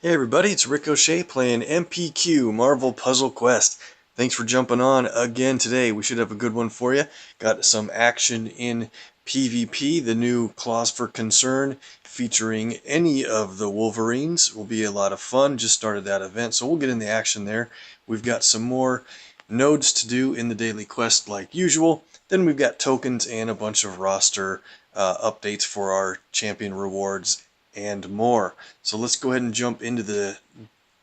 Hey everybody, it's OShay playing MPQ, Marvel Puzzle Quest. Thanks for jumping on again today. We should have a good one for you. Got some action in PvP, the new Clause for Concern, featuring any of the Wolverines. Will be a lot of fun. Just started that event, so we'll get in the action there. We've got some more nodes to do in the daily quest like usual. Then we've got tokens and a bunch of roster updates for our champion rewards and more. So let's go ahead and jump into the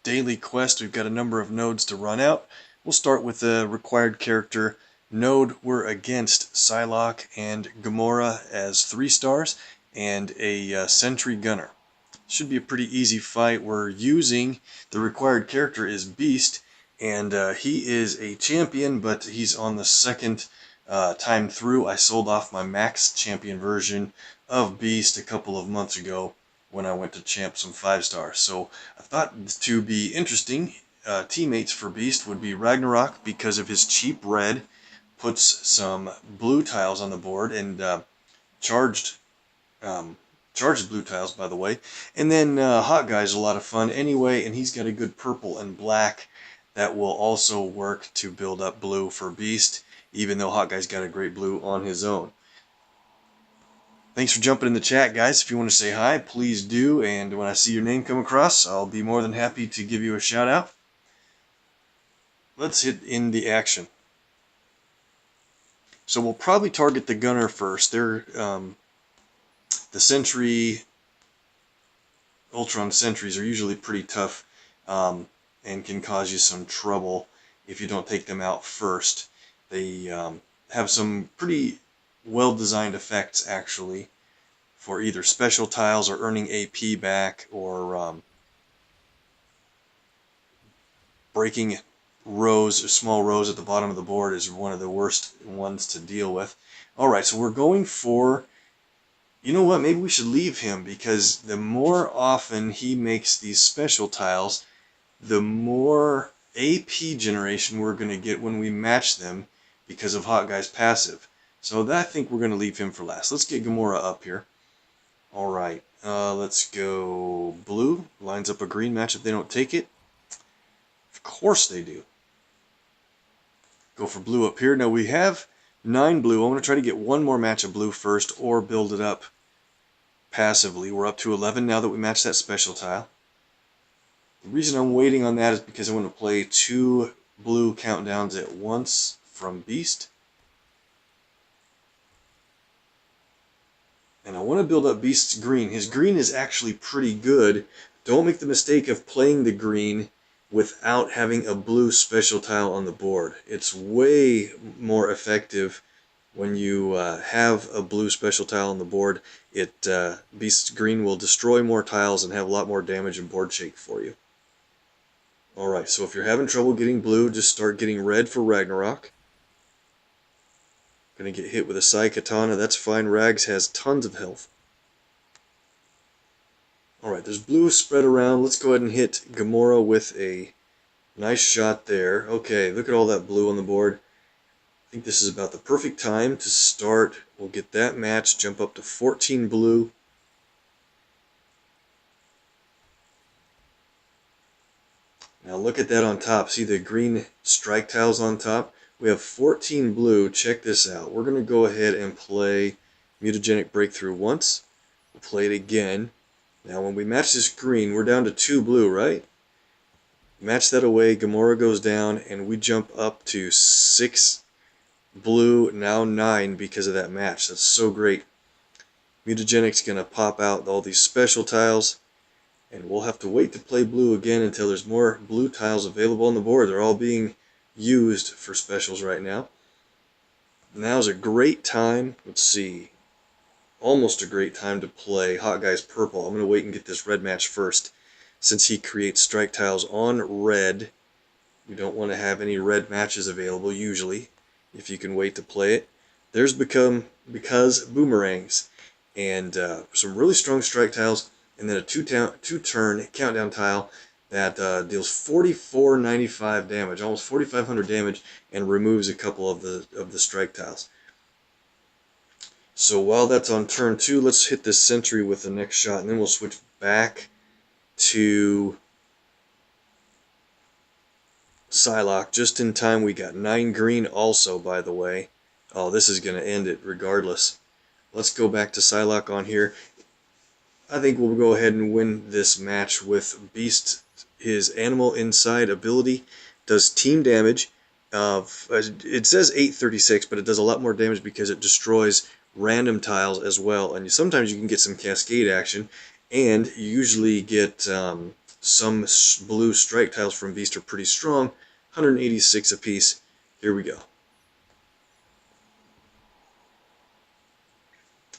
daily quest. We've got a number of nodes to run out. We'll start with the required character node. We're against Psylocke and Gamora as 3 stars and a sentry gunner. Should be a pretty easy fight. We're using the required character is Beast, and he is a champion, but he's on the second time through. I sold off my max champion version of Beast a couple of months ago when I went to champ some 5 stars. So I thought to be interesting, teammates for Beast would be Ragnarok because of his cheap red, puts some blue tiles on the board, and charged blue tiles, by the way. And then Hot Guy's a lot of fun anyway, and he's got a good purple and black that will also work to build up blue for Beast, even though Hot Guy's got a great blue on his own. Thanks for jumping in the chat, guys. If you want to say hi, please do. And when I see your name come across, I'll be more than happy to give you a shout out. Let's hit in the action. So we'll probably target the gunner first. They're the sentry, Ultron sentries are usually pretty tough and can cause you some trouble if you don't take them out first. They have some pretty well-designed effects, actually, for either special tiles or earning AP back, or breaking rows or small rows at the bottom of the board is one of the worst ones to deal with. Alright, so we're going for, you know what, maybe we should leave him, because the more often he makes these special tiles, the more AP generation we're going to get when we match them because of Hot Guy's passive. So I think we're going to leave him for last. Let's get Gamora up here. Alright, let's go blue. Lines up a green match if they don't take it. Of course they do. Go for blue up here. Now we have 9 blue. I want to try to get one more match of blue first, or build it up passively. We're up to 11 now that we matched that special tile. The reason I'm waiting on that is because I want to play 2 blue countdowns at once from Beast. And I want to build up Beast's green. His green is actually pretty good. Don't make the mistake of playing the green without having a blue special tile on the board. It's way more effective when you have a blue special tile on the board. Beast's green will destroy more tiles and have a lot more damage and board shake for you. Alright, so if you're having trouble getting blue, just start getting red for Ragnarok. Gonna get hit with a Psy Katana, that's fine. Rags has tons of health. Alright, there's blue spread around. Let's go ahead and hit Gamora with a nice shot there. Okay, look at all that blue on the board. I think this is about the perfect time to start. We'll get that match, jump up to 14 blue. Now look at that on top. See the green strike tiles on top? We have 14 blue. Check this out. We're going to go ahead and play Mutagenic Breakthrough once. We'll play it again. Now when we match this green, we're down to 2 blue, right? Match that away, Gamora goes down, and we jump up to 6 blue, now 9 because of that match. That's so great. Mutagenic's going to pop out all these special tiles, and we'll have to wait to play blue again until there's more blue tiles available on the board. They're all being used for specials right now. Now's a great time, let's see, almost a great time to play Hot Guy's purple. I'm going to wait and get this red match first, since he creates strike tiles on red. You don't want to have any red matches available usually, if you can wait to play it. There's because boomerangs, and some really strong strike tiles, and then a two-turn countdown tile that deals 4495 damage, almost 4500 damage, and removes a couple of the strike tiles. So while that's on turn 2, let's hit this sentry with the next shot, and then we'll switch back to Psylocke just in time. We got 9 green also, by the way. Oh, this is going to end it regardless. Let's go back to Psylocke on here. I think we'll go ahead and win this match with Beast. His Animal Inside ability does team damage. It says 836, but it does a lot more damage because it destroys random tiles as well. And sometimes you can get some cascade action, and you usually get some blue strike tiles from Beast are pretty strong. 186 apiece. Here we go.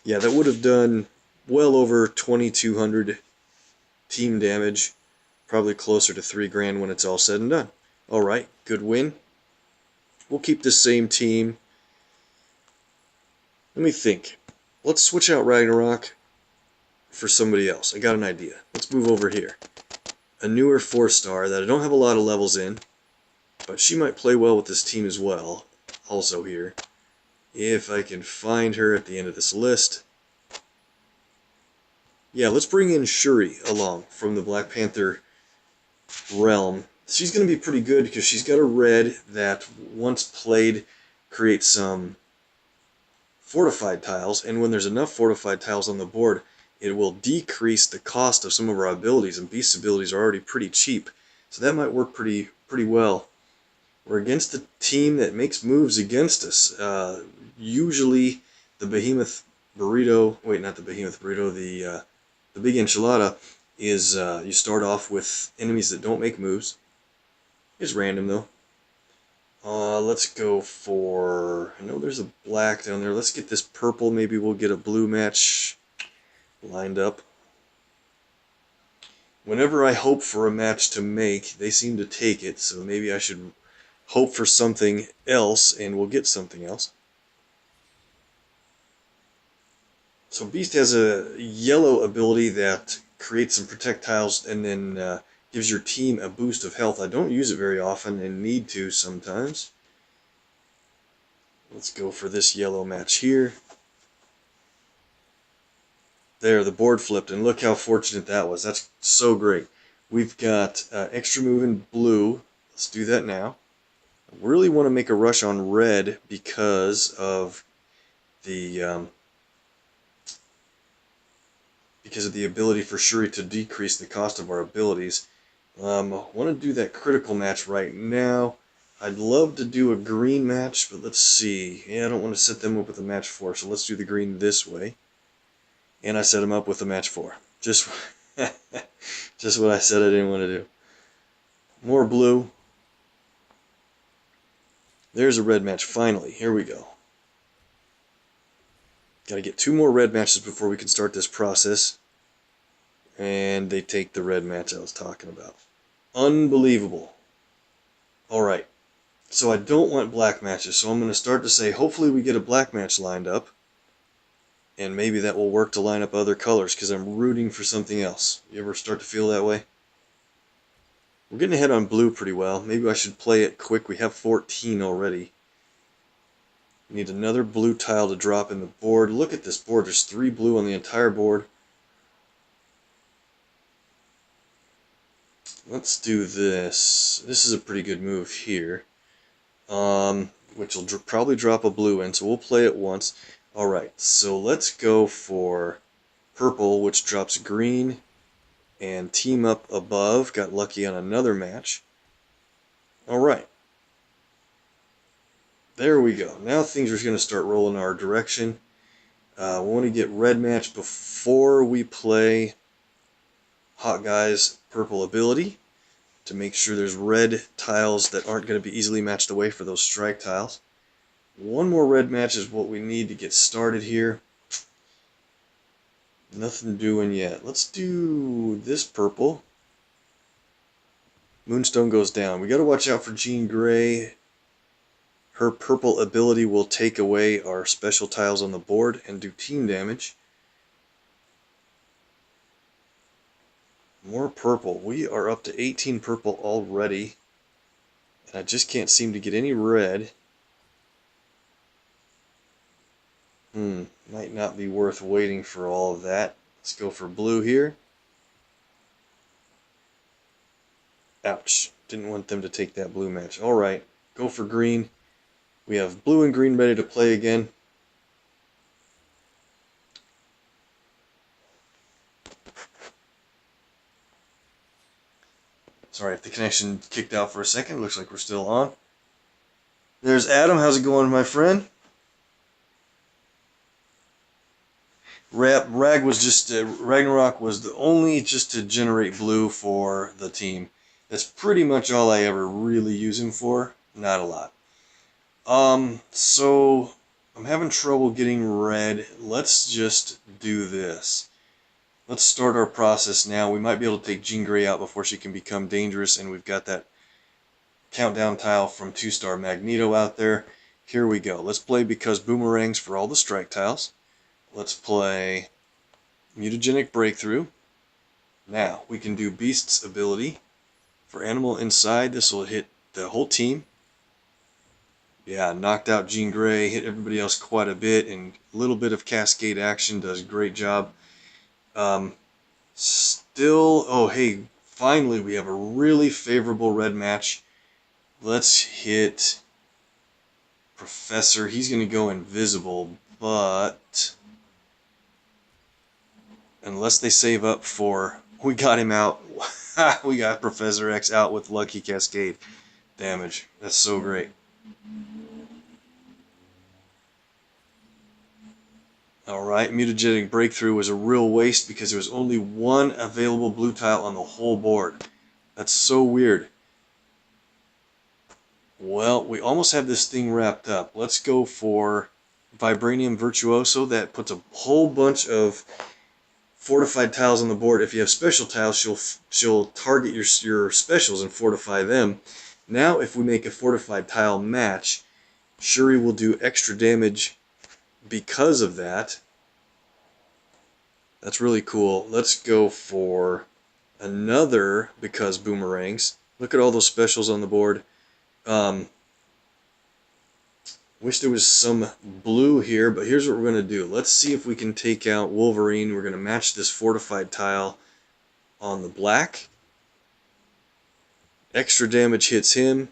Yeah, that would have done well over 2,200 team damage. Probably closer to 3 grand when it's all said and done. Alright, good win. We'll keep the same team. Let me think. Let's switch out Ragnarok for somebody else. I got an idea. Let's move over here. A newer 4-star that I don't have a lot of levels in, but she might play well with this team as well. Also here. If I can find her at the end of this list. Yeah, let's bring in Shuri along from the Black Panther realm. She's going to be pretty good because she's got a red that, once played, creates some fortified tiles, and when there's enough fortified tiles on the board, it will decrease the cost of some of our abilities, and Beast's abilities are already pretty cheap, so that might work pretty well. We're against a team that makes moves against us. Usually the Behemoth Burrito, wait, not the Behemoth Burrito, the Big Enchilada is, you start off with enemies that don't make moves. It's random though. Let's go for, I know there's a black down there. Let's get this purple. Maybe we'll get a blue match lined up. Whenever I hope for a match to make, they seem to take it, so maybe I should hope for something else, and we'll get something else. So Beast has a yellow ability that creates some projectiles and then gives your team a boost of health. I don't use it very often and need to sometimes. Let's go for this yellow match here. There, the board flipped, and look how fortunate that was. That's so great. We've got extra move in blue. Let's do that now. I really want to make a rush on red because of the ability for Shuri to decrease the cost of our abilities. I want to do that critical match right now. I'd love to do a green match, but let's see. Yeah, I don't want to set them up with a match 4, so let's do the green this way. And I set them up with a match 4. Just what I said I didn't want to do. More blue. There's a red match, finally. Here we go. Got to get 2 more red matches before we can start this process. And they take the red match I was talking about. Unbelievable. Alright. So I don't want black matches, so I'm going to start to say, hopefully we get a black match lined up. And maybe that will work to line up other colors, because I'm rooting for something else. You ever start to feel that way? We're getting ahead on blue pretty well. Maybe I should play it quick. We have 14 already. We need another blue tile to drop in the board. Look at this board. There's 3 blue on the entire board. Let's do this. This is a pretty good move here. Which will probably drop a blue in, so we'll play it once. Alright, so let's go for purple, which drops green, and team up above. Got lucky on another match. Alright. There we go. Now things are going to start rolling our direction. We want to get red match before we play Hot Guy's purple ability, to make sure there's red tiles that aren't going to be easily matched away for those strike tiles. 1 more red match is what we need to get started here. Nothing doing yet. Let's do this purple. Moonstone goes down. We got to watch out for Jean Grey. Her purple ability will take away our special tiles on the board and do team damage. More purple. We are up to 18 purple already. And I just can't seem to get any red. Might not be worth waiting for all of that. Let's go for blue here. Ouch. Didn't want them to take that blue match. Alright, go for green. We have blue and green ready to play again. Sorry if the connection kicked out for a second. Looks like we're still on. There's Adam. How's it going, my friend? Rag was just Ragnarok was the only just to generate blue for the team. That's pretty much all I ever really use him for. Not a lot. So I'm having trouble getting red. Let's just do this. Let's start our process now. We might be able to take Jean Grey out before she can become dangerous, and we've got that countdown tile from 2-star Magneto out there. Here we go. Let's play Because Boomerangs for all the strike tiles. Let's play Mutagenic Breakthrough. Now, we can do Beast's ability. For Animal Inside, this will hit the whole team. Yeah, knocked out Jean Grey, hit everybody else quite a bit, and a little bit of Cascade action does a great job. Oh hey, finally we have a really favorable red match. Let's hit Professor. He's going to go invisible, but unless they save up for... We got him out. We got Professor X out with Lucky Cascade damage. That's so great. Alright, Mutagenic Breakthrough was a real waste because there was only one available blue tile on the whole board. That's so weird. Well, we almost have this thing wrapped up. Let's go for Vibranium Virtuoso. That puts a whole bunch of fortified tiles on the board. If you have special tiles, she'll target your specials and fortify them. Now, if we make a fortified tile match, Shuri will do extra damage because of that. That's really cool. Let's go for another Because Boomerangs. Look at all those specials on the board. Wish there was some blue here, but here's what we're going to do. Let's see if we can take out Wolverine. We're going to match this fortified tile on the black. Extra damage hits him,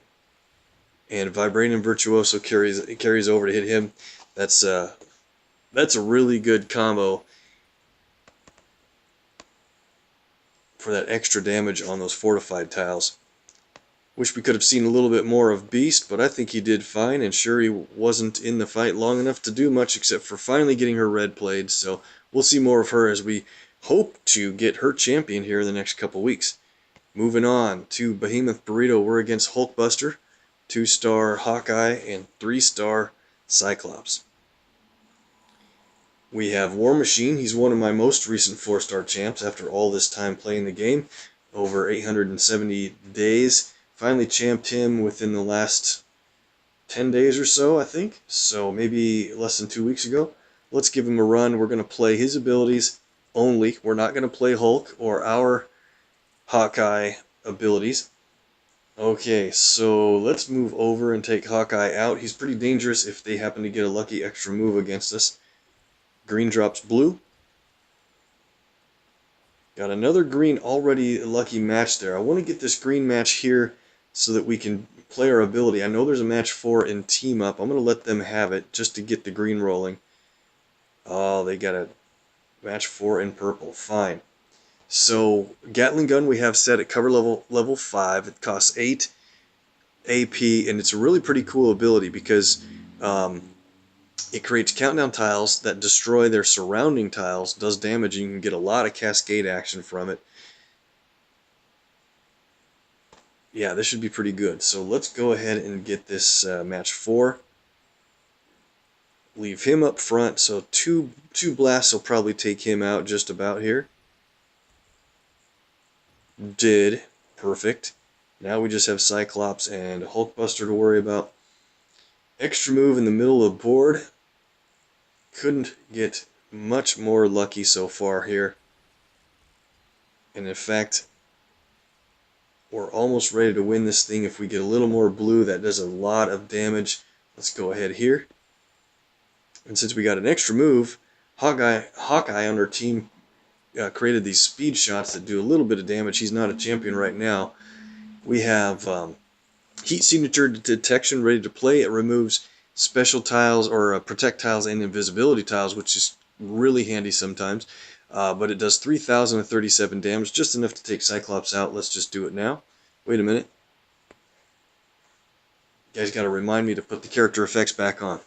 and Vibranium Virtuoso carries over to hit him. That's a really good combo for that extra damage on those fortified tiles. Wish we could have seen a little bit more of Beast, but I think he did fine, and Shuri wasn't in the fight long enough to do much except for finally getting her red played, so we'll see more of her as we hope to get her champion here in the next couple weeks. Moving on to Behemoth Burrito, we're against Hulkbuster, 2-star Hawkeye, and 3-star Cyclops. We have War Machine. He's one of my most recent 4-star champs after all this time playing the game, over 870 days. Finally champed him within the last 10 days or so, I think. So maybe less than 2 weeks ago. Let's give him a run. We're going to play his abilities only. We're not going to play Hulk or our Hawkeye abilities. Okay, so let's move over and take Hawkeye out. He's pretty dangerous if they happen to get a lucky extra move against us. Green drops blue. Got another green already lucky match there. I want to get this green match here so that we can play our ability. I know there's a match 4 in Team Up. I'm going to let them have it just to get the green rolling. Oh, they got a match 4 in purple. Fine. So, Gatling Gun we have set at cover level 5. It costs 8 AP, and it's a really pretty cool ability because it creates countdown tiles that destroy their surrounding tiles, does damage, and you can get a lot of cascade action from it. Yeah, this should be pretty good. So let's go ahead and get this match 4. Leave him up front, so two blasts will probably take him out just about here. Did. Perfect. Now we just have Cyclops and Hulkbuster to worry about. Extra move in the middle of the board. Couldn't get much more lucky so far here. And in fact, we're almost ready to win this thing. If we get a little more blue, that does a lot of damage. Let's go ahead here. And since we got an extra move, Hawkeye on our team created these speed shots that do a little bit of damage. He's not a champion right now. We have heat signature detection ready to play. It removes special tiles or protect tiles and invisibility tiles, which is really handy sometimes. But it does 3,037 damage, just enough to take Cyclops out. Let's just do it now. Wait a minute. You guys got to remind me to put the character effects back on.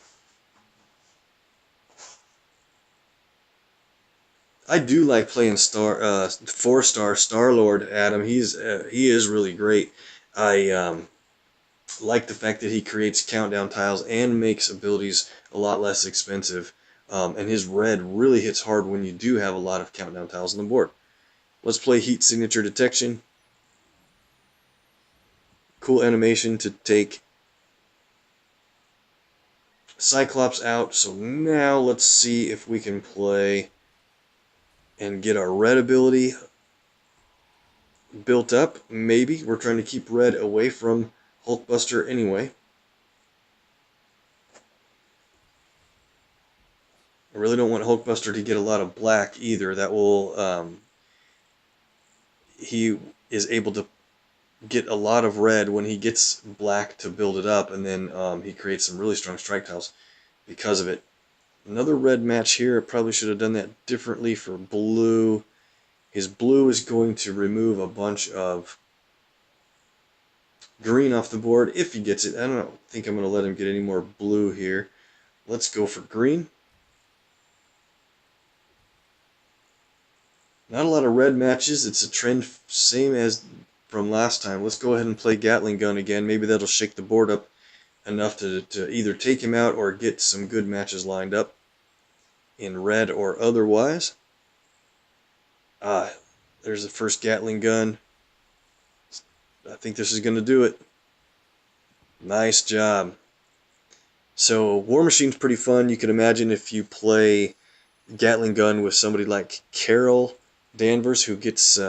I do like playing 4-star Star-Lord, Adam. He is really great. I like the fact that he creates countdown tiles and makes abilities a lot less expensive. And his red really hits hard when you do have a lot of countdown tiles on the board. Let's play Heat Signature Detection. Cool animation to take Cyclops out. So now let's see if we can play and get our red ability built up. Maybe. We're trying to keep red away from Hulkbuster anyway. I really don't want Hulkbuster to get a lot of black either. That will, he is able to get a lot of red when he gets black to build it up, and then he creates some really strong strike tiles because of it. Another red match here. I probably should have done that differently for blue. His blue is going to remove a bunch of green off the board if he gets it. I don't think I'm going to let him get any more blue here. Let's go for green. Not a lot of red matches. It's a trend same as from last time. Let's go ahead and play Gatling Gun again. Maybe that'll shake the board up enough to either take him out or get some good matches lined up in red or otherwise. There's the first Gatling Gun. I think this is going to do it. Nice job. So War Machine's pretty fun. You can imagine if you play Gatling Gun with somebody like Carol Danvers, who gets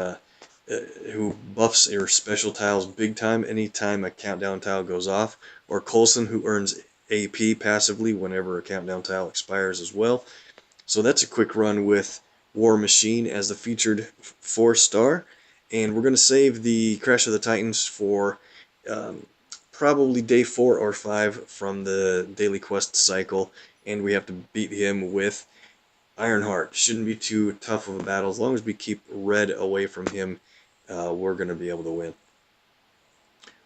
who buffs your special tiles big time anytime a countdown tile goes off, or Coulson, who earns AP passively whenever a countdown tile expires as well. So that's a quick run with War Machine as the featured 4-star, and we're going to save the Crash of the Titans for probably day 4 or 5 from the daily quest cycle, and we have to beat him with Ironheart. Shouldn't be too tough of a battle. As long as we keep red away from him, we're going to be able to win.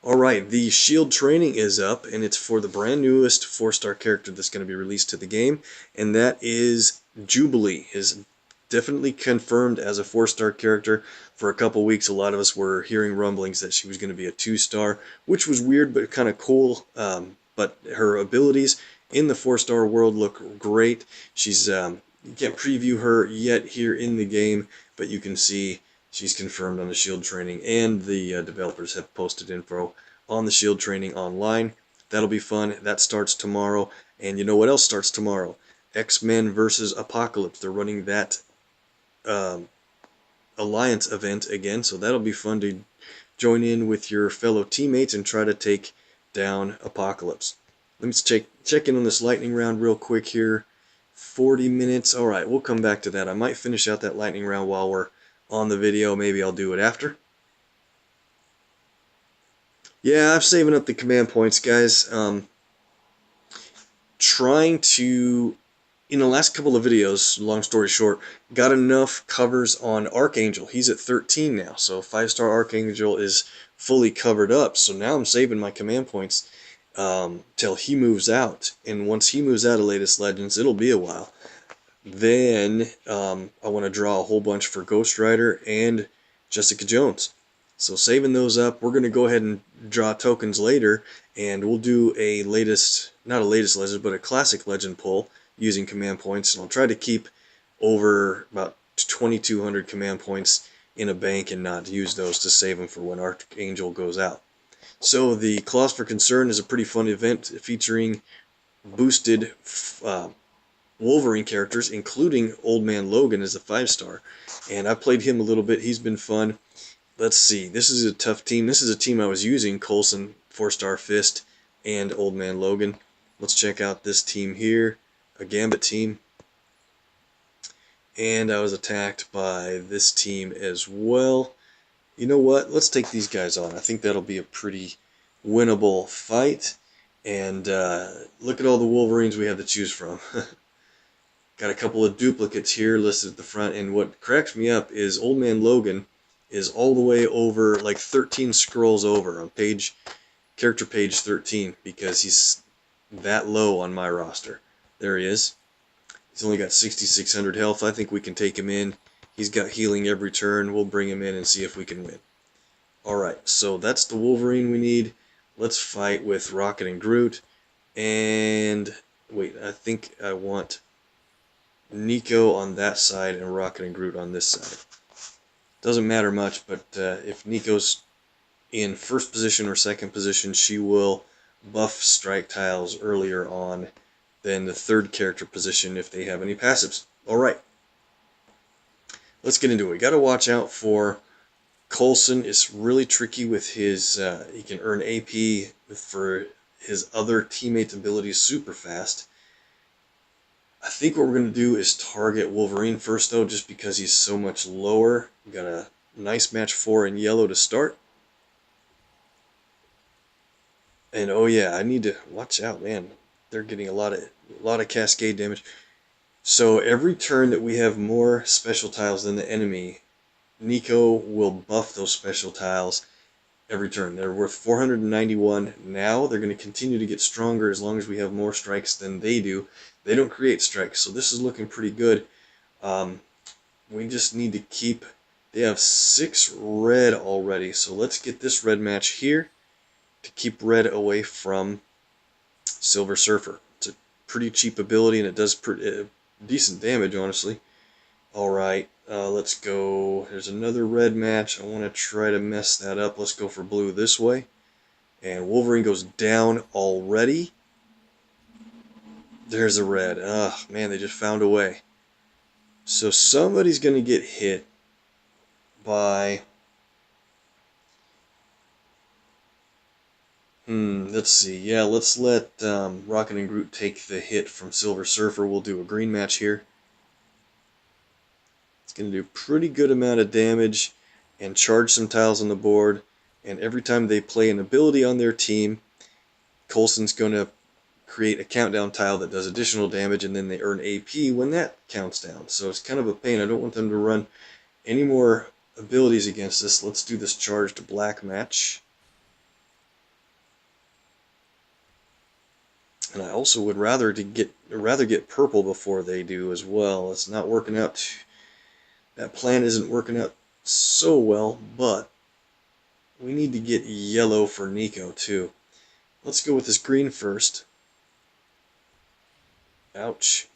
Alright, the shield training is up, and it's for the brand newest 4-star character that's going to be released to the game, and that is Jubilee. Is definitely confirmed as a 4-star character. For a couple weeks, a lot of us were hearing rumblings that she was going to be a 2-star, which was weird but kind of cool. But her abilities in the 4-star world look great. She's you can't preview her yet here in the game, but you can see she's confirmed on the shield training, and the developers have posted info on the shield training online. That'll be fun. That starts tomorrow. And you know what else starts tomorrow? X-Men versus Apocalypse. They're running that Alliance event again, so that'll be fun to join in with your fellow teammates and try to take down Apocalypse. Let me check in on this lightning round real quick here. 40 minutes. Alright, we'll come back to that. I might finish out that lightning round while we're on the video. Maybe I'll do it after. Yeah, I'm saving up the command points, guys. Trying to, in the last couple of videos, long story short, got enough covers on Archangel. He's at 13 now, so 5-star Archangel is fully covered up. So now I'm saving my command points till he moves out. And once he moves out of Latest Legends, it'll be a while. Then I want to draw a whole bunch for Ghost Rider and Jessica Jones. So saving those up, we're going to go ahead and draw tokens later, and we'll do a not a latest legend, but a classic legend pull using command points. And I'll try to keep over about 2,200 command points in a bank and not use those to save them for when Archangel goes out. So the Cause for Concern is a pretty fun event featuring boosted Wolverine characters, including Old Man Logan as a 5-star. And I've played him a little bit. He's been fun. Let's see. This is a tough team. This is a team I was using: Coulson, 4-star Fist, and Old Man Logan. Let's check out this team here. A Gambit team. And I was attacked by this team as well. You know what? Let's take these guys on. I think that'll be a pretty winnable fight. And look at all the Wolverines we have to choose from. Got a couple of duplicates here listed at the front, and what cracks me up is Old Man Logan is all the way over, like 13 scrolls over on character page 13, because he's that low on my roster. There he is. He's only got 6,600 health. I think we can take him in. He's got healing every turn. We'll bring him in and see if we can win. Alright, so that's the Wolverine we need. Let's fight with Rocket and Groot. And wait, I think I want Nico on that side and Rocket and Groot on this side. Doesn't matter much, but if Nico's in first position or second position, she will buff strike tiles earlier on than the third character position if they have any passives. Alright, let's get into it. We gotta watch out for Coulson. Is really tricky with his, he can earn AP for his other teammates' abilities super fast. I think what we're going to do is target Wolverine first, though, just because he's so much lower. We got a nice match 4 in yellow to start. And oh yeah, I need to watch out, man. They're getting a lot of cascade damage. So every turn that we have more special tiles than the enemy, Nico will buff those special tiles every turn. They're worth 491 now. They're going to continue to get stronger as long as we have more strikes than they do. They don't create strikes, so this is looking pretty good. We just need to keep... They have 6 red already, so let's get this red match here to keep red away from Silver Surfer. It's a pretty cheap ability, and it does decent damage, honestly. Alright, let's go. There's another red match. I want to try to mess that up. Let's go for blue this way. And Wolverine goes down already. There's a red. Ugh, man, they just found a way. So somebody's going to get hit by... let's see. Yeah, let's let Rocket and Groot take the hit from Silver Surfer. We'll do a green match here. It's going to do a pretty good amount of damage and charge some tiles on the board. And every time they play an ability on their team, Coulson's going to create a countdown tile that does additional damage, and then they earn AP when that counts down. So it's kind of a pain. I don't want them to run any more abilities against us. Let's do this charged black match. And I also would rather get purple before they do as well. It's not working out. That plan isn't working out so well, but we need to get yellow for Nico too. Let's go with this green first. Ouch.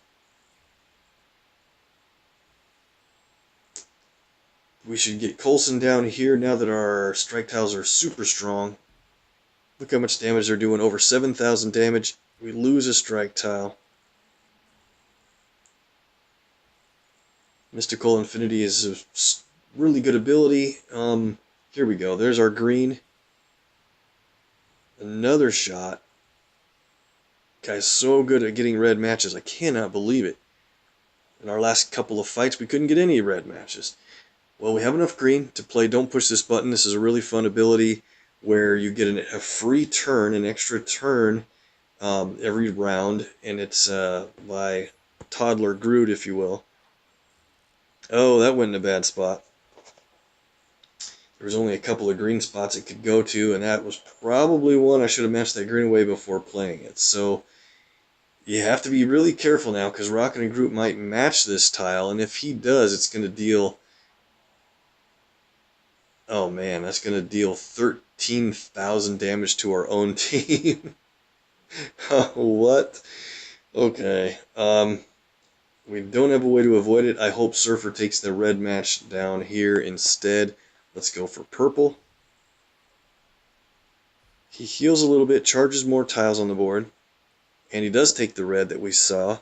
We should get Coulson down here now that our strike tiles are super strong. Look how much damage they're doing. Over 7,000 damage. We lose a strike tile. Mystical Infinity is a really good ability. Here we go. There's our green. Another shot. Guy's so good at getting red matches. I cannot believe it. In our last couple of fights, we couldn't get any red matches. Well, we have enough green to play Don't Push This Button. This is a really fun ability where you get a free turn, an extra turn every round, and it's by Toddler Groot, if you will. Oh, that went in a bad spot. There was only a couple of green spots it could go to, and that was probably one I should have matched that green away before playing it. So you have to be really careful now, because Rocket and Groot might match this tile, and if he does, it's going to deal... Oh man, that's going to deal 13,000 damage to our own team. What? Okay. We don't have a way to avoid it. I hope Surfer takes the red match down here instead. Let's go for purple. He heals a little bit, charges more tiles on the board. And he does take the red that we saw.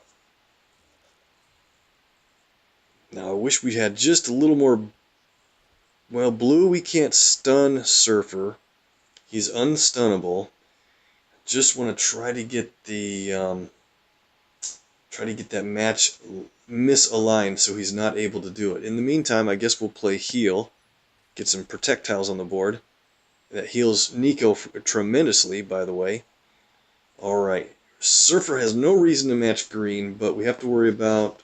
Now I wish we had just a little more... Well, blue we can't stun Surfer. He's unstunnable. Just want to try to get the... Try to get that match misaligned so he's not able to do it. In the meantime, I guess we'll play heal. Get some projectiles on the board. That heals Nico tremendously, by the way. Alright, Surfer has no reason to match green, but we have to worry about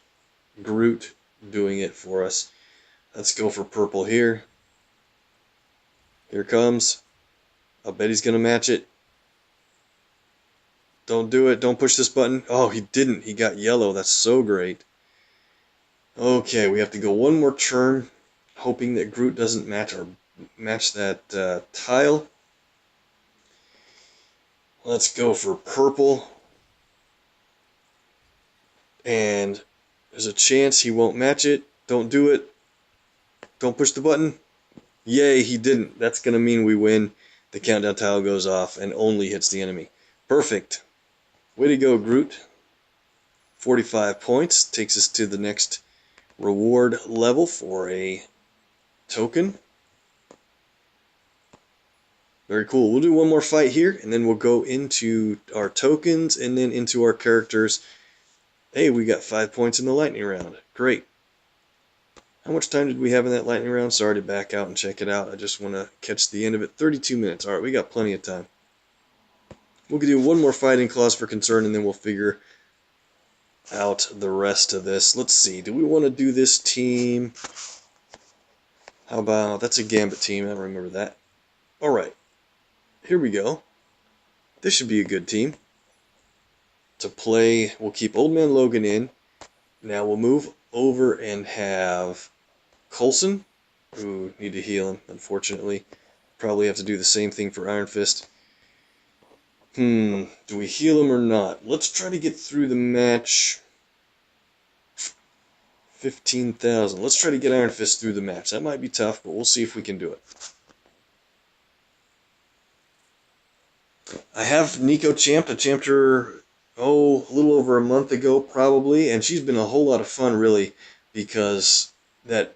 Groot doing it for us. Let's go for purple here. Here comes. I'll bet he's going to match it. Don't do it. Don't push this button. Oh, he didn't. He got yellow. That's so great. Okay, we have to go one more turn, hoping that Groot doesn't match that tile. Let's go for purple. And there's a chance he won't match it. Don't do it. Don't push the button. Yay, he didn't. That's going to mean we win. The countdown tile goes off and only hits the enemy. Perfect. Way to go, Groot. 45 points. Takes us to the next reward level for a token. Very cool. We'll do one more fight here, and then we'll go into our tokens and then into our characters. Hey, we got 5 points in the lightning round. Great. How much time did we have in that lightning round? Sorry to back out and check it out. I just want to catch the end of it. 32 minutes. Alright, we got plenty of time. We'll do one more fighting clause for concern, and then we'll figure out the rest of this. Let's see. Do we want to do this team? How about... That's a Gambit team. I remember that. Alright. Here we go. This should be a good team. To play, we'll keep Old Man Logan in. Now we'll move over and have Coulson. Ooh, need to heal him, unfortunately. Probably have to do the same thing for Iron Fist. Do we heal him or not? Let's try to get through the match. 15,000. Let's try to get Iron Fist through the match. That might be tough, but we'll see if we can do it. I have Nico champed. I champed her, a little over a month ago, probably, and she's been a whole lot of fun, really, because that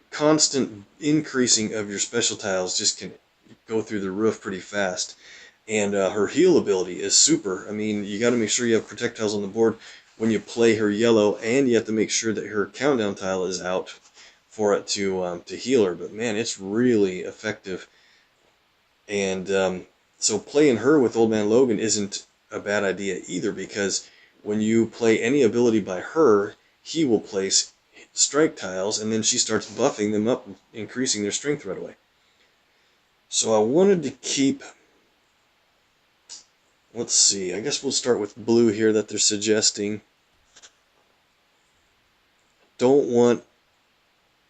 constant increasing of your special tiles just can go through the roof pretty fast. And her heal ability is super. I mean, you got to make sure you have projectiles on the board when you play her yellow, and you have to make sure that her countdown tile is out for it to heal her. But man, it's really effective. And so playing her with Old Man Logan isn't a bad idea either, because when you play any ability by her, he will place strike tiles, and then she starts buffing them up, increasing their strength right away. So I wanted to keep... Let's see, I guess we'll start with blue here that they're suggesting. Don't want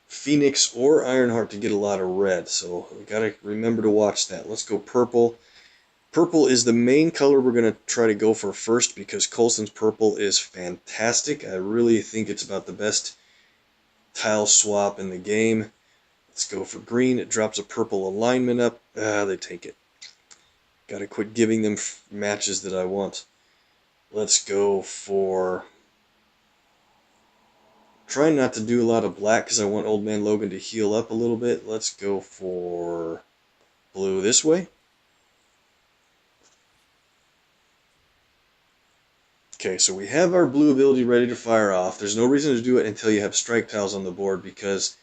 Phoenix or Ironheart to get a lot of red, so we gotta remember to watch that. Let's go purple. Purple is the main color we're gonna try to go for first, because Coulson's purple is fantastic. I really think it's about the best tile swap in the game. Let's go for green. It drops a purple alignment up. They take it. Gotta quit giving them matches that I want. Let's go for... Trying not to do a lot of black because I want Old Man Logan to heal up a little bit. Let's go for blue this way. Okay, so we have our blue ability ready to fire off. There's no reason to do it until you have strike tiles on the board, because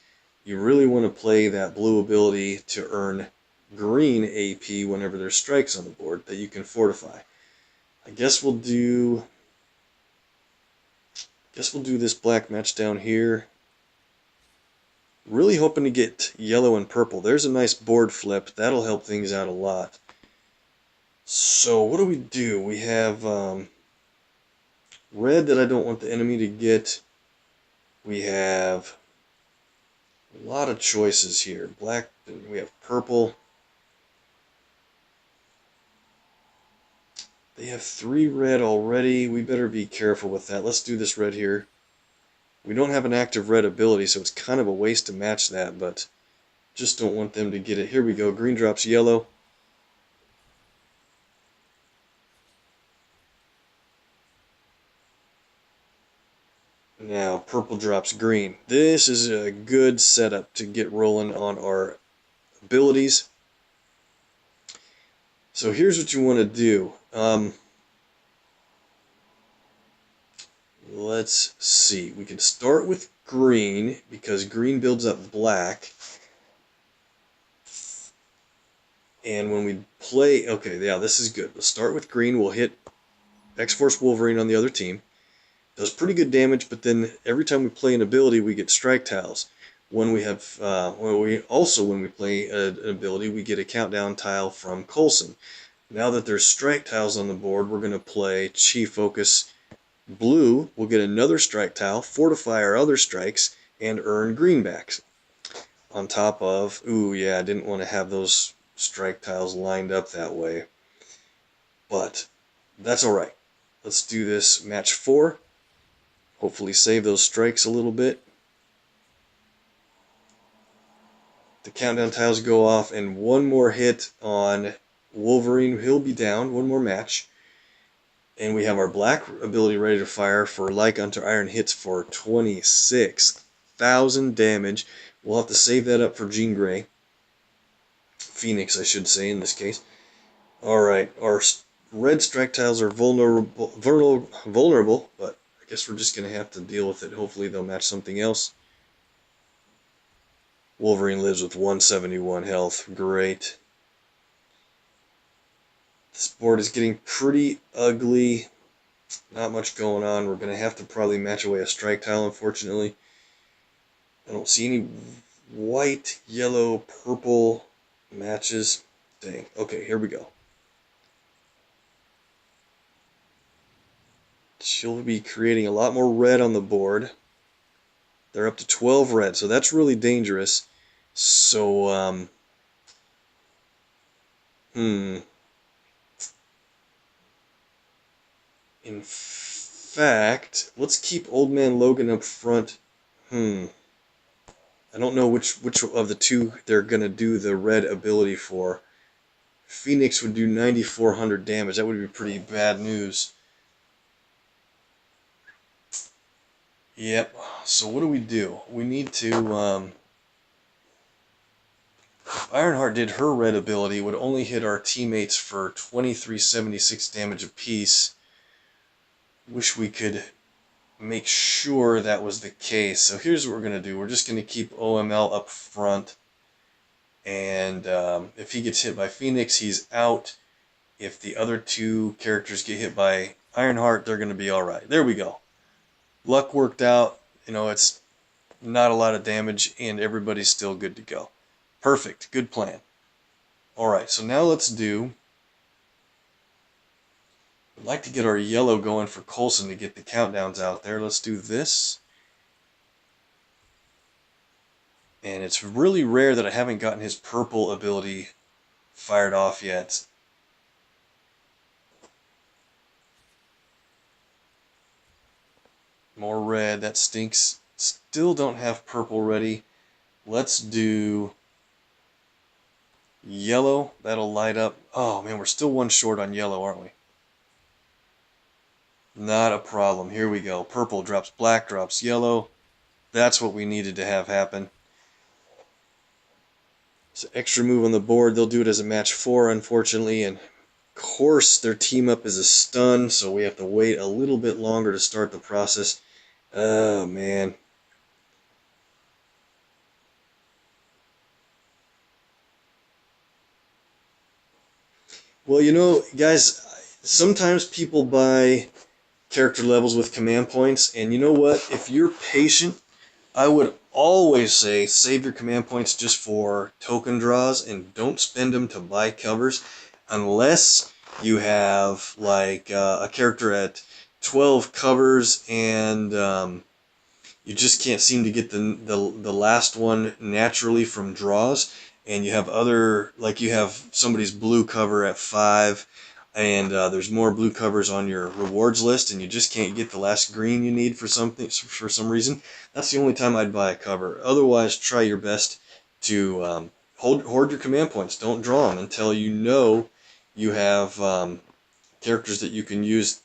you really want to play that blue ability to earn green AP whenever there's strikes on the board that you can fortify. I guess we'll do this black match down here. Really hoping to get yellow and purple. There's a nice board flip. That'll help things out a lot. So what do? We have red that I don't want the enemy to get. We have a lot of choices here. Black, we have purple. They have 3 red already. We better be careful with that. Let's do this red here. We don't have an active red ability, so it's kind of a waste to match that, but just don't want them to get it. Here we go. Green drops yellow. Now purple drops green. This is a good setup to get rolling on our abilities. So here's what you want to do. Let's see. We can start with green, because green builds up black. And when we play, okay, yeah, this is good. We'll start with green. We'll hit X-Force Wolverine on the other team. Does pretty good damage, but then every time we play an ability, we get strike tiles. When we have, when we play an ability, we get a countdown tile from Coulson. Now that there's strike tiles on the board, we're going to play Chi Focus Blue. We'll get another strike tile, fortify our other strikes, and earn greenbacks. On top of, ooh, yeah, I didn't want to have those strike tiles lined up that way. But that's alright. Let's do this match 4. Hopefully save those strikes a little bit. The countdown tiles go off, and one more hit on Wolverine. He'll be down. One more match. And we have our black ability ready to fire for Like Unto Iron hits for 26,000 damage. We'll have to save that up for Jean Grey. Phoenix, I should say, in this case. Alright, our red strike tiles are vulnerable, but I guess we're just going to have to deal with it. Hopefully they'll match something else. Wolverine lives with 171 health. Great. This board is getting pretty ugly. Not much going on. We're going to have to probably match away a strike tile, unfortunately. I don't see any white, yellow, purple matches. Dang. Okay, here we go. She'll be creating a lot more red on the board. They're up to 12 red, so that's really dangerous. So, in fact, let's keep Old Man Logan up front. I don't know which of the two they're going to do the red ability for. Phoenix would do 9,400 damage. That would be pretty bad news. Yep. So what do? We need to, if Ironheart did her red ability, it would only hit our teammates for 2376 damage apiece. Wish we could make sure that was the case. So here's what we're going to do. We're just going to keep OML up front. And if he gets hit by Phoenix, he's out. If the other two characters get hit by Ironheart, they're going to be alright. There we go. Luck worked out. You know, it's not a lot of damage, and everybody's still good to go. Perfect. Good plan. Alright, so now let's do... I'd like to get our yellow going for Coulson to get the countdowns out there. Let's do this. And it's really rare that I haven't gotten his purple ability fired off yet. More red. That stinks. Still don't have purple ready. Let's do yellow. That'll light up. Oh, man, we're still one short on yellow, aren't we? Not a problem. Here we go. Purple drops black, drops yellow. That's what we needed to have happen. So extra move on the board. They'll do it as a match 4, unfortunately. And of course, their team up is a stun, so we have to wait a little bit longer to start the process. Oh, man. Well, you know, guys, sometimes people buy character levels with command points, and you know what? If you're patient, I would always say save your command points just for token draws and don't spend them to buy covers unless you have like a character at 12 covers and you just can't seem to get the last one naturally from draws, and you have other, like you have somebody's blue cover at 5 and there's more blue covers on your rewards list, and you just can't get the last green you need for some reason. That's the only time I'd buy a cover. Otherwise, try your best to hoard your command points. Don't draw them until you know you have characters that you can use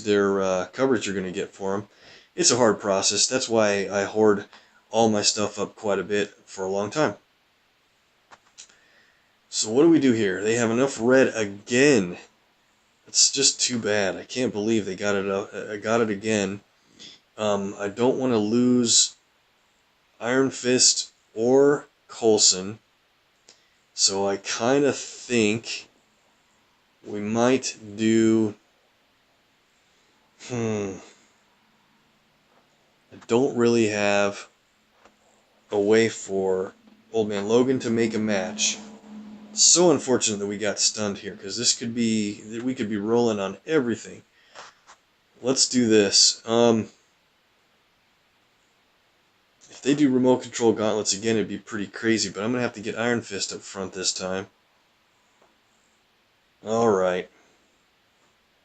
their coverage you're going to get for them. It's a hard process. That's why I hoard all my stuff up quite a bit for a long time. So what do we do here? They have enough red again. It's just too bad. I can't believe they got it again. I don't want to lose Iron Fist or Coulson. So I kind of think we might do... I don't really have a way for Old Man Logan to make a match. So unfortunate that we got stunned here, because this could be... we could be rolling on everything. Let's do this. If they do remote control gauntlets again, it'd be pretty crazy, but I'm going to have to get Iron Fist up front this time. Alright.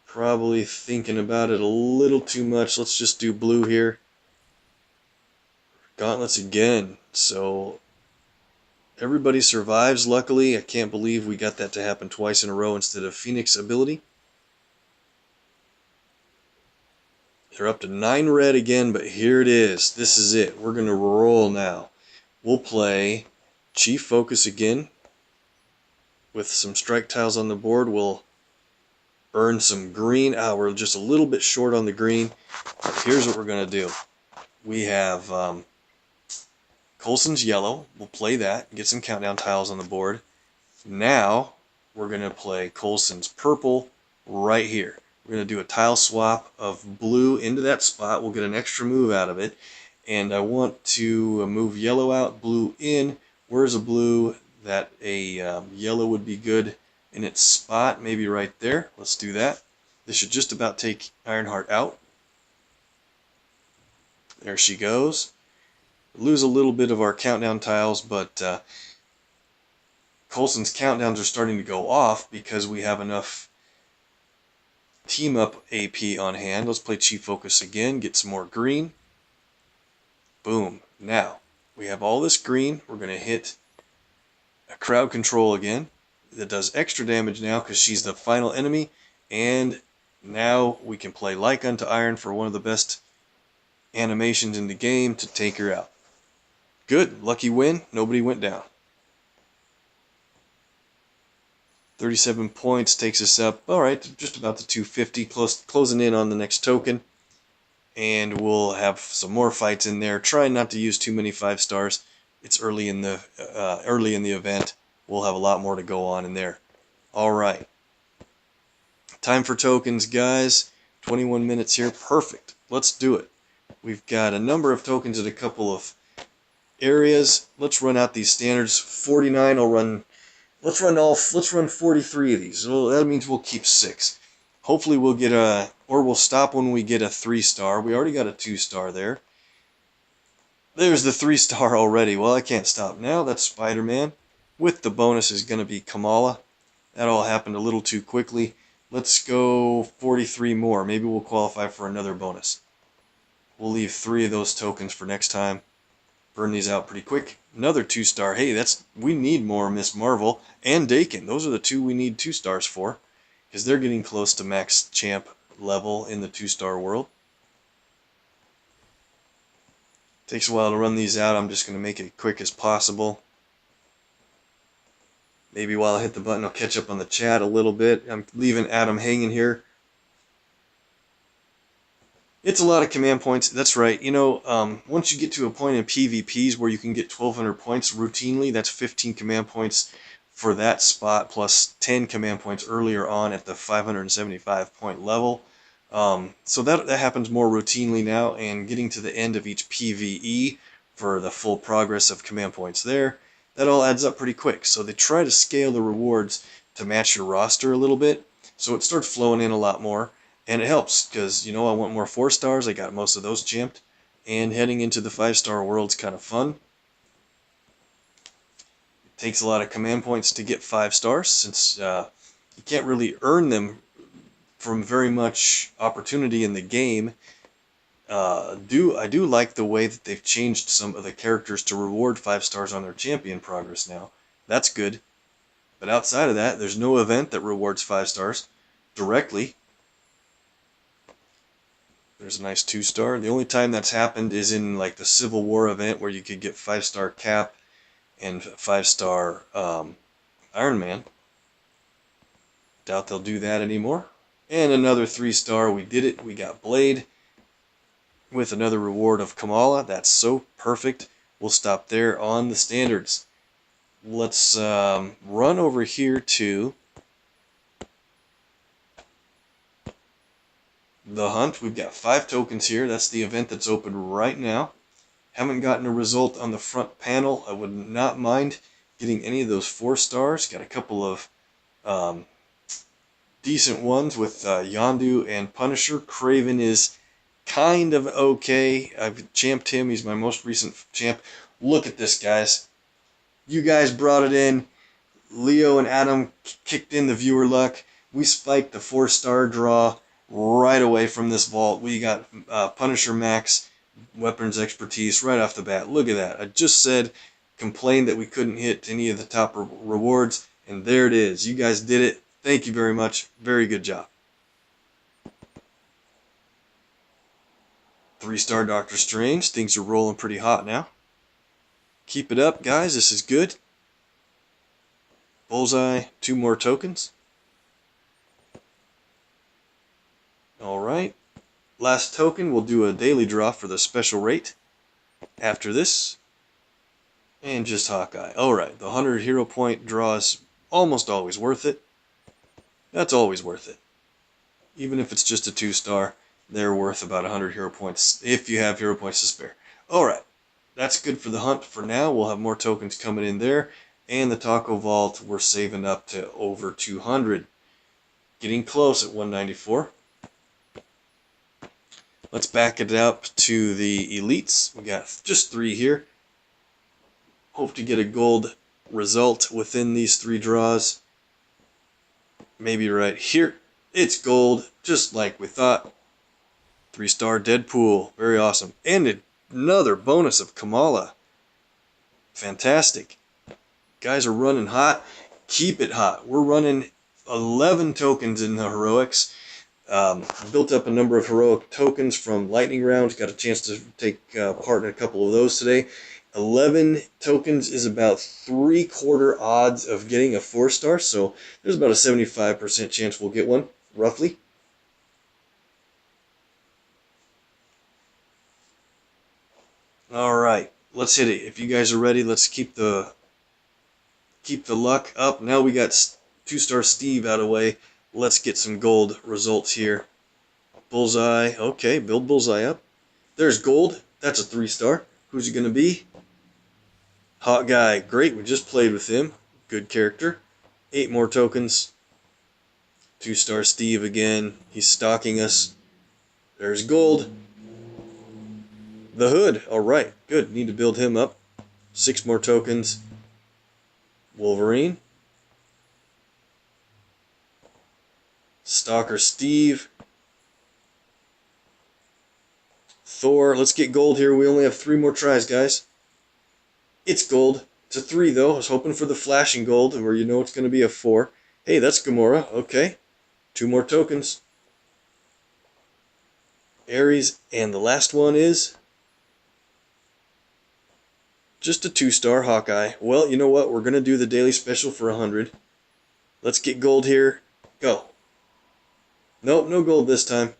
Probably thinking about it a little too much. Let's just do blue here. Gauntlets again. So everybody survives, luckily. I can't believe we got that to happen twice in a row instead of Phoenix ability. They're up to 9 red again, but here it is. This is it. We're going to roll now. We'll play Chief Focus again. With some strike tiles on the board, we'll earn some green. We're just a little bit short on the green. But here's what we're going to do. We have Coulson's yellow. We'll play that. Get some countdown tiles on the board. Now, we're going to play Coulson's purple right here. We're going to do a tile swap of blue into that spot. We'll get an extra move out of it. And I want to move yellow out, blue in. Where's a blue? That a yellow would be good in its spot, maybe right there. Let's do that. This should just about take Ironheart out. There she goes. Lose a little bit of our countdown tiles, but Coulson's countdowns are starting to go off because we have enough team up AP on hand. Let's play Chief Focus again, get some more green. Boom. Now, we have all this green. We're going to hit a crowd control again that does extra damage now because she's the final enemy, and now we can play Like Unto Iron for one of the best animations in the game to take her out. Good, lucky win, nobody went down. 37 points takes us up, alright, just about to 250, closing in on the next token, and we'll have some more fights in there. Trying not to use too many 5 stars. It's early in the event. We'll have a lot more to go on in there. All right. Time for tokens, guys. 21 minutes here. Perfect. Let's do it. We've got a number of tokens in a couple of areas. Let's run out these standards. 49 will run. Let's run 43 of these. Well, that means we'll keep 6. Hopefully we'll get or we'll stop when we get a 3-star. We already got a 2-star there. There's the 3-star already. Well, I can't stop now. That's Spider-Man. With the bonus is going to be Kamala. That all happened a little too quickly. Let's go 43 more. Maybe we'll qualify for another bonus. We'll leave 3 of those tokens for next time. Burn these out pretty quick. Another 2-star. Hey, we need more Miss Marvel and Dakin. Those are the 2 we need 2 stars for, because they're getting close to max champ level in the 2-star world. Takes a while to run these out. I'm just going to make it quick as possible. Maybe while I hit the button, I'll catch up on the chat a little bit. I'm leaving Adam hanging here. It's a lot of command points. That's right. You know, once you get to a point in PvPs where you can get 1,200 points routinely, that's 15 command points for that spot, plus 10 command points earlier on at the 575 point level. So that happens more routinely now, and getting to the end of each PvE for the full progress of command points there, that all adds up pretty quick. So they try to scale the rewards to match your roster a little bit, so it starts flowing in a lot more, and it helps because, you know, I want more 4 stars. I got most of those chimped, and heading into the 5-star world's kind of fun. It takes a lot of command points to get 5 stars since you can't really earn them from very much opportunity in the game. I do like the way that they've changed some of the characters to reward 5 stars on their champion progress now. That's good. But outside of that, there's no event that rewards 5 stars directly. There's a nice 2-star. The only time that's happened is in like the Civil War event where you could get 5-star Cap and 5-star Iron Man. Doubt they'll do that anymore. And another 3-star. We did it. We got Blade with another reward of Kamala. That's so perfect. We'll stop there on the standards. let's run over here to the hunt. We've got 5 tokens here. That's the event that's open right now. Haven't gotten a result on the front panel. I would not mind getting any of those 4 stars. Got a couple of decent ones with Yondu and Punisher. Craven is kind of okay. I've champed him. He's my most recent champ. Look at this, guys. You guys brought it in. Leo and Adam kicked in the viewer luck. We spiked the 4-star draw right away from this vault. We got Punisher Max weapons expertise right off the bat. Look at that. I just said, complained that we couldn't hit any of the top rewards, and there it is. You guys did it. Thank you very much. Very good job. 3-star Doctor Strange. Things are rolling pretty hot now. Keep it up, guys. This is good. Bullseye, 2 more tokens. Alright. Last token, we'll do a daily draw for the special rate after this. And just Hawkeye. Alright, the 100 hero point draw is almost always worth it. That's always worth it. Even if it's just a 2-star, they're worth about 100 hero points if you have hero points to spare. Alright, that's good for the hunt for now. We'll have more tokens coming in there. And the Taco Vault, we're saving up to over 200. Getting close at 194. Let's back it up to the elites. We got just 3 here. Hope to get a gold result within these 3 draws. Maybe right here. It's gold, just like we thought. 3-star Deadpool, very awesome. And another bonus of Kamala. Fantastic. Guys are running hot. Keep it hot. We're running 11 tokens in the heroics. Built up a number of heroic tokens from lightning rounds. Got a chance to take part in a couple of those today. 11 tokens is about 3/4 odds of getting a 4-star. So there's about a 75% chance we'll get one, roughly. All right, let's hit it. If you guys are ready, let's keep the luck up. Now we got 2-star Steve out of the way. Let's get some gold results here. Bullseye. Okay, build Bullseye up. There's gold. That's a 3-star. Who's it going to be? Hot Guy. Great, we just played with him. Good character. 8 more tokens. 2-star Steve again. He's stalking us. There's gold. The Hood. Alright, good. Need to build him up. 6 more tokens. Wolverine. Stalker Steve. Thor. Let's get gold here. We only have 3 more tries, guys. It's gold. It's a 3, though. I was hoping for the flashing gold, where you know it's going to be a 4. Hey, that's Gamora. Okay. 2 more tokens. Ares. And the last one is just a 2-star Hawkeye. Well, you know what? We're going to do the daily special for 100. Let's get gold here. Go. Nope, no gold this time.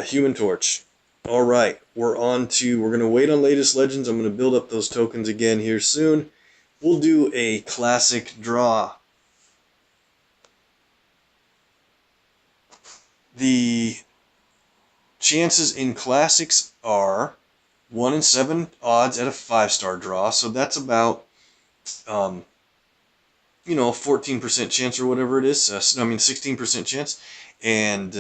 Human Torch. Alright, we're going to wait on latest legends. I'm going to build up those tokens again here soon. We'll do a classic draw. The chances in classics are 1 in 7 odds at a 5-star draw, so that's about, 14% chance or whatever it is. 16% chance, and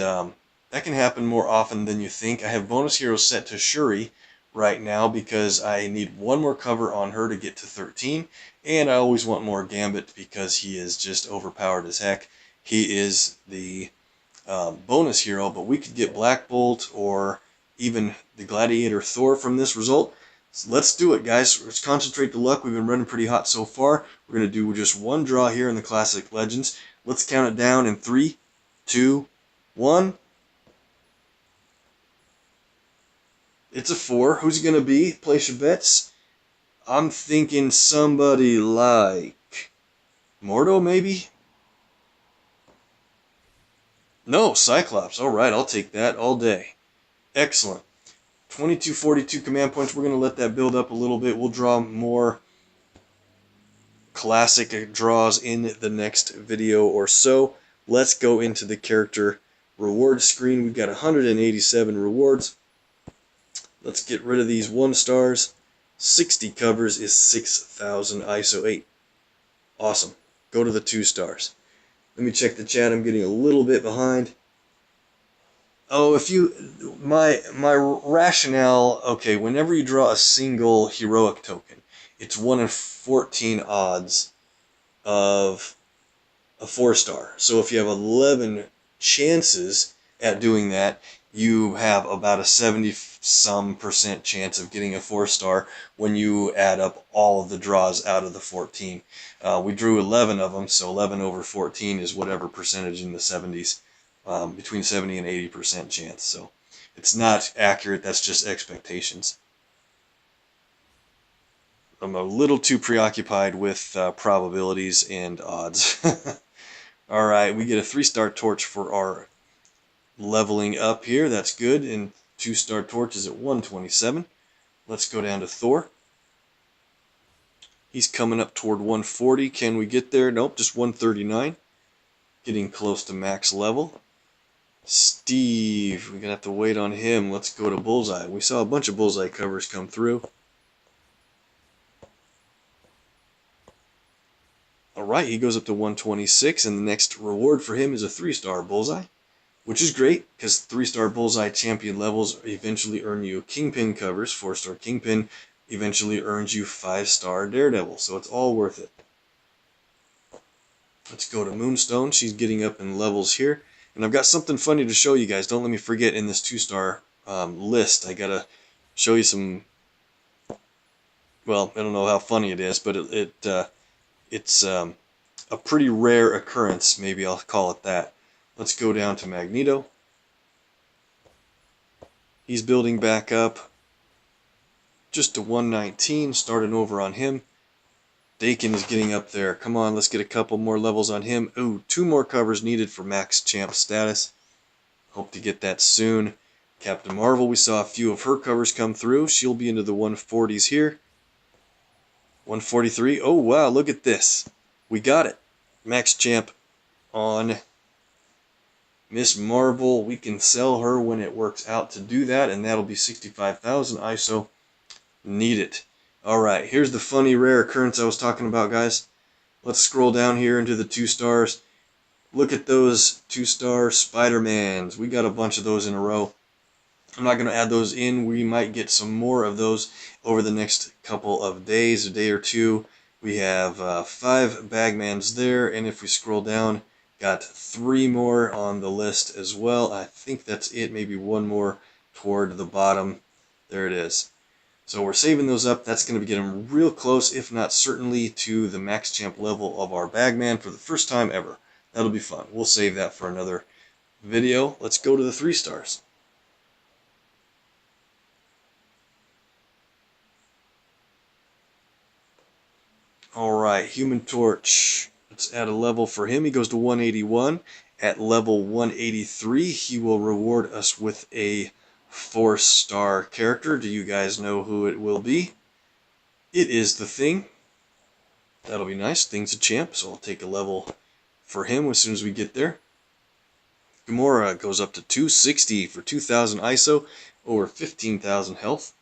that can happen more often than you think. I have bonus heroes set to Shuri right now because I need 1 more cover on her to get to 13, and I always want more Gambit because he is just overpowered as heck. He is the bonus hero, but we could get Black Bolt or even the Gladiator Thor from this result. So let's do it, guys. Let's concentrate the luck. We've been running pretty hot so far. We're going to do just 1 draw here in the Classic Legends. Let's count it down in 3, 2, 1. It's a 4. Who's it going to be? Place your bets. I'm thinking somebody like Mordo, maybe? No, Cyclops. Alright, I'll take that all day. Excellent. 2242 command points. We're going to let that build up a little bit. We'll draw more classic draws in the next video or so. Let's go into the character reward screen. We've got 187 rewards. Let's get rid of these 1 stars. 60 covers is 6,000 ISO 8. Awesome. Go to the 2 stars. Let me check the chat. I'm getting a little bit behind. Oh, my rationale, okay, whenever you draw a single heroic token, it's 1 in 14 odds of a 4-star. So if you have 11 chances at doing that, you have about a 70-some% chance of getting a 4-star when you add up all of the draws out of the 14. We drew 11 of them, so 11 over 14 is whatever percentage in the 70s, between 70 and 80% chance. So it's not accurate, that's just expectations. I'm a little too preoccupied with probabilities and odds. Alright, we get a 3-star torch for our leveling up here. That's good. And 2-star torch is at 127. Let's go down to Thor. He's coming up toward 140. Can we get there? Nope, just 139. Getting close to max level. Steve, we're going to have to wait on him. Let's go to Bullseye. We saw a bunch of Bullseye covers come through. Alright, he goes up to 126, and the next reward for him is a 3-star Bullseye, which is great, because 3-star Bullseye champion levels eventually earn you Kingpin covers. 4-star Kingpin eventually earns you 5-star Daredevil, so it's all worth it. Let's go to Moonstone. She's getting up in levels here, and I've got something funny to show you guys. Don't let me forget in this 2-star list. I gotta show you some, well, I don't know how funny it is, but it's a pretty rare occurrence, maybe I'll call it that. Let's go down to Magneto. He's building back up just to 119, starting over on him. Dakin is getting up there. Come on, let's get a couple more levels on him. Ooh, 2 more covers needed for max champ status. Hope to get that soon. Captain Marvel, we saw a few of her covers come through. She'll be into the 140s here. 143. Oh, wow, look at this. We got it. Max champ on Miss Marvel. We can sell her when it works out to do that, and that'll be 65,000 ISO. Need it. Alright, here's the funny rare occurrence I was talking about, guys. Let's scroll down here into the 2 stars. Look at those 2-star Spider-Mans. We got a bunch of those in a row. I'm not going to add those in. We might get some more of those over the next couple of days, a day or two. We have 5 Bagmans there, and if we scroll down, got 3 more on the list as well. I think that's it, maybe 1 more toward the bottom. There it is. So we're saving those up. That's going to be getting real close, if not certainly, to the max champ level of our Bagman for the first time ever. That'll be fun. We'll save that for another video. Let's go to the 3 stars. Alright, Human Torch. Let's add a level for him. He goes to 181. At level 183, he will reward us with a 4-star character. Do you guys know who it will be? It is the Thing. That'll be nice. Thing's a champ, so I'll take a level for him as soon as we get there. Gamora goes up to 260 for 2,000 ISO, over 15,000 health.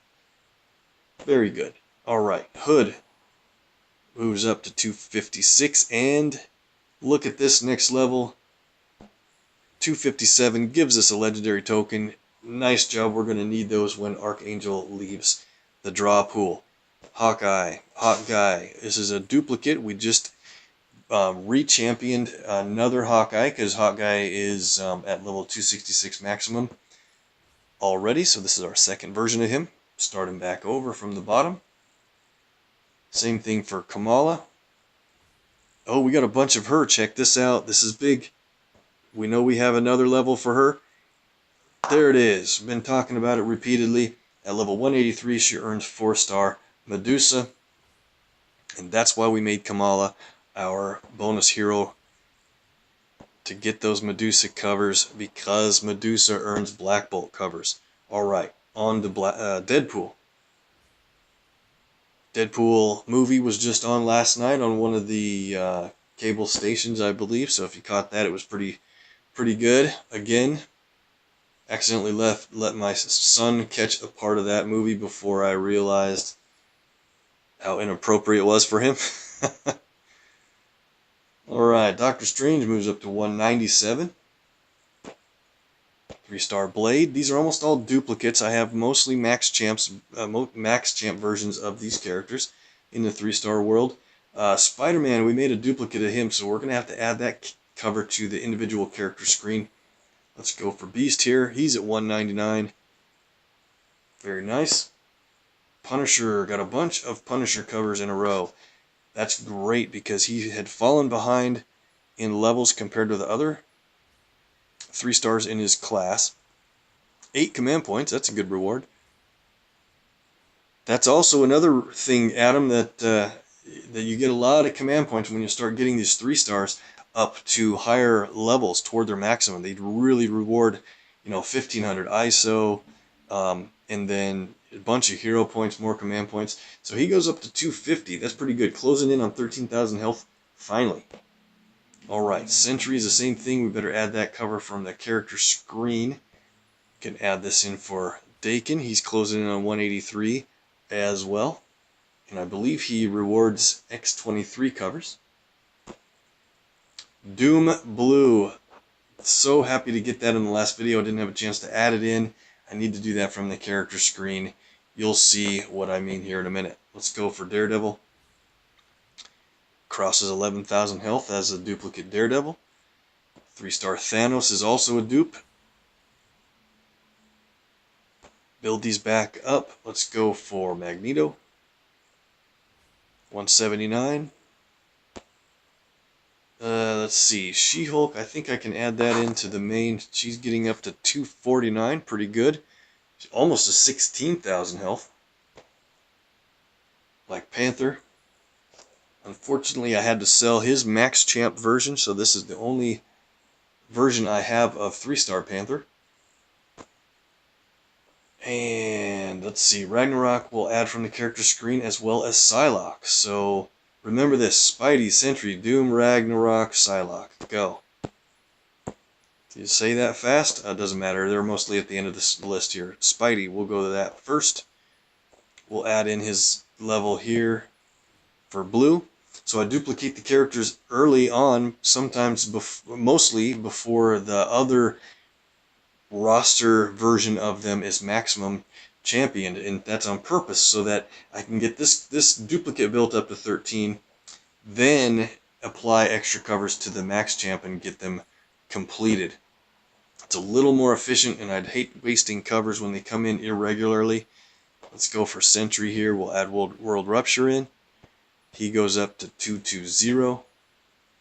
Very good. Alright, Hood moves up to 256, and look at this next level. 257 gives us a legendary token. Nice job. We're going to need those when Archangel leaves the draw pool. Hawkeye. This is a duplicate. We just re-championed another Hawkeye, because Hawkeye is at level 266 maximum already. So this is our second version of him. Starting back over from the bottom. Same thing for Kamala. Oh, we got a bunch of her. Check this out. This is big. We know we have another level for her. There it is. Been talking about it repeatedly. At level 183, she earns 4-star Medusa. And that's why we made Kamala our bonus hero, to get those Medusa covers, because Medusa earns Black Bolt covers. Alright, on to Deadpool. Deadpool movie was just on last night on one of the cable stations, I believe. So if you caught that, it was pretty good. Again, accidentally let my son catch a part of that movie before I realized how inappropriate it was for him. Alright, Doctor Strange moves up to 197. 3-star Blade. These are almost all duplicates. I have mostly max champ versions of these characters in the 3-star world. Spider-Man, we made a duplicate of him, so we're going to have to add that cover to the individual character screen. Let's go for Beast here. He's at 199. Very nice. Punisher, got a bunch of Punisher covers in a row. That's great because he had fallen behind in levels compared to the other 3 stars in his class. 8 command points, that's a good reward. That's also another thing, Adam, that you get a lot of command points when you start getting these 3 stars up to higher levels toward their maximum. They really reward, 1500 ISO, and then a bunch of hero points, more command points. So he goes up to 250. That's pretty good. Closing in on 13,000 health, finally. Alright, Sentry is the same thing. We better add that cover from the character screen. Can add this in for Dakin. He's closing in on 183 as well. And I believe he rewards X23 covers. Doom Blue. So happy to get that in the last video. I didn't have a chance to add it in. I need to do that from the character screen. You'll see what I mean here in a minute. Let's go for Daredevil. Crosses 11,000 health as a duplicate Daredevil. 3-star Thanos is also a dupe. Build these back up. Let's go for Magneto. 179. Let's see. She-Hulk, I think I can add that into the main. She's getting up to 249. Pretty good. Almost a 16,000 health. Black Panther. Unfortunately, I had to sell his max champ version, so this is the only version I have of 3-star Panther. And let's see, Ragnarok will add from the character screen as well as Psylocke. So remember this: Spidey, Sentry, Doom, Ragnarok, Psylocke. Go. Did you say that fast? Doesn't matter. They're mostly at the end of this list here. Spidey, we'll go to that first. We'll add in his level here for blue. So I duplicate the characters early on, sometimes mostly before the other roster version of them is maximum championed, and that's on purpose so that I can get this duplicate built up to 13, then apply extra covers to the max champ and get them completed. It's a little more efficient, and I'd hate wasting covers when they come in irregularly. Let's go for Sentry here. We'll add World Rupture in. He goes up to 220,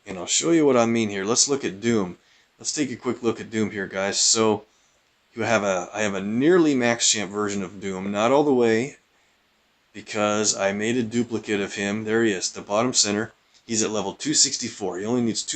and I'll show you what I mean here. Let's look at Doom. Let's take a quick look at Doom here, guys. So I have a nearly max champ version of Doom, not all the way, because I made a duplicate of him. There he is, the bottom center. He's at level 264. He only needs 2